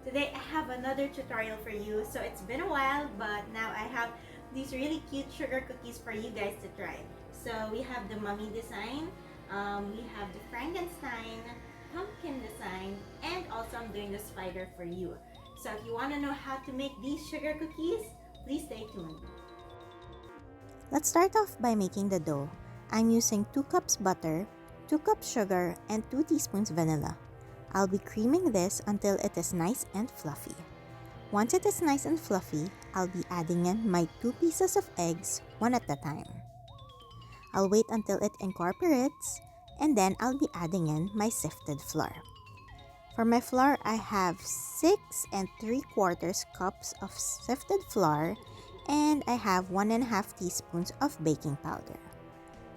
Today I have another tutorial for you. So it's been a while, but now I have these really cute sugar cookies for you guys to try. So we have the mummy design, we have the Frankenstein, pumpkin design, and also I'm doing the spider for you. So if you want to know how to make these sugar cookies, please stay tuned. Let's start off by making the dough. I'm using 2 cups butter, 2 cups sugar, and 2 teaspoons vanilla. I'll be creaming this until it is nice and fluffy. Once it is nice and fluffy, I'll be adding in my 2 pieces of eggs, one at a time. I'll wait until it incorporates, and then I'll be adding in my sifted flour. For my flour, I have 6 3/4 cups of sifted flour, and I have 1.5 teaspoons of baking powder.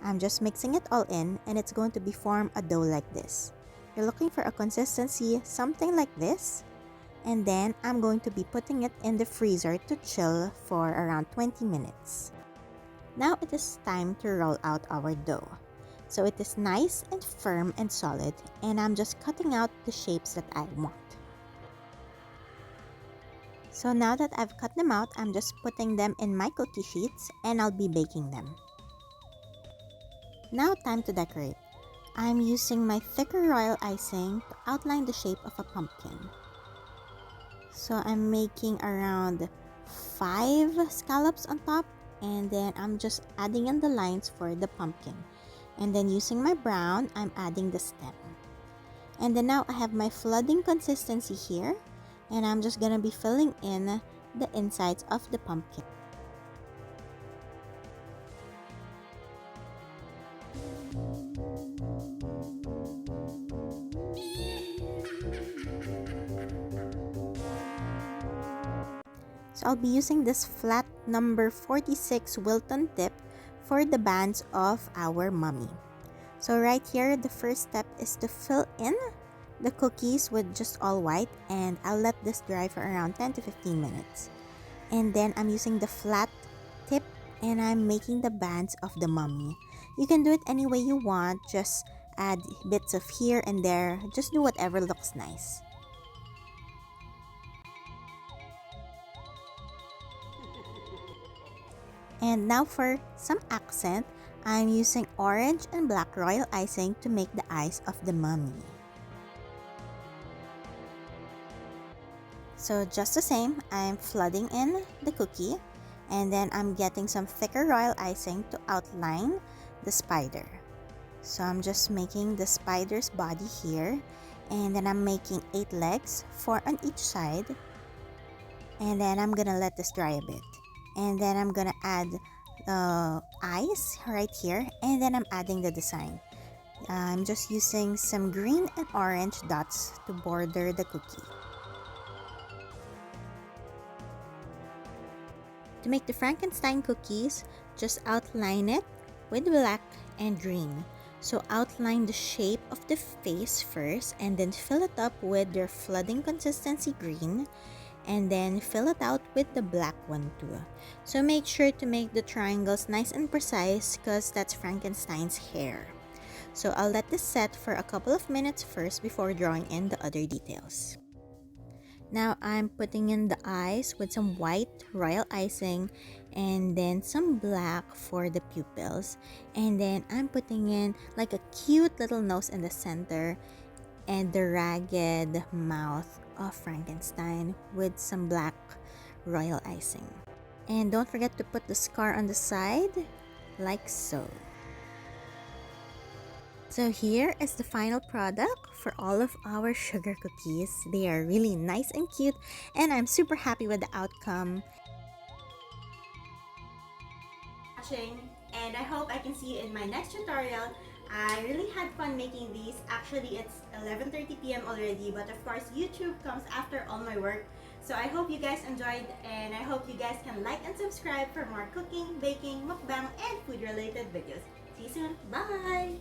I'm just mixing it all in, and it's going to be form a dough like this. You're looking for a consistency something like this, and then I'm going to be putting it in the freezer to chill for around 20 minutes. Now it is time to roll out our dough. So it is nice and firm and solid, and I'm just cutting out the shapes that I want. So now that I've cut them out, I'm just putting them in my cookie sheets, and I'll be baking them. Now time to decorate. I'm using my thicker royal icing to outline the shape of a pumpkin. So I'm making around 5 scallops on top, and then I'm just adding in the lines for the pumpkin. And then using my brown, I'm adding the stem. And then now I have my flooding consistency here, and I'm just gonna be filling in the insides of the pumpkin. So I'll be using this flat number 46 Wilton tip for the bands of our mummy. So right here, the first step is to fill in the cookies with just all white, and I'll let this dry for around 10 to 15 minutes. And then I'm using the flat tip, and I'm making the bands of the mummy. You can do it any way you want, just add bits of here and there, just do whatever looks nice. And now for some accent, I'm using orange and black royal icing to make the eyes of the mummy. So just the same, I'm flooding in the cookie, and then I'm getting some thicker royal icing to outline the spider. So I'm just making the spider's body here, and then I'm making 8 legs, 4 on each side, and then I'm gonna let this dry a bit. And then I'm gonna add eyes right here, and then I'm adding the design. I'm just using some green and orange dots to border the cookie. To make the Frankenstein cookies, just outline it with black and green. So outline the shape of the face first, and then fill it up with your flooding consistency green, and then fill it out with the black one too. So make sure to make the triangles nice and precise because that's Frankenstein's hair. So I'll let this set for a couple of minutes first before drawing in the other details. Now I'm putting in the eyes with some white royal icing, and then some black for the pupils, and then I'm putting in like a cute little nose in the center, and the ragged mouth of Frankenstein with some black royal icing. And don't forget to put the scar on the side, like so. So here is the final product for all of our sugar cookies. They are really nice and cute, and I'm super happy with the outcome. And I hope I can see you in my next tutorial. I really had fun making these. Actually, it's 11:30 p.m. already, but of course YouTube comes after all my work. So I hope you guys enjoyed, and I hope you guys can like and subscribe for more cooking, baking, mukbang, and food related videos. See you soon. Bye!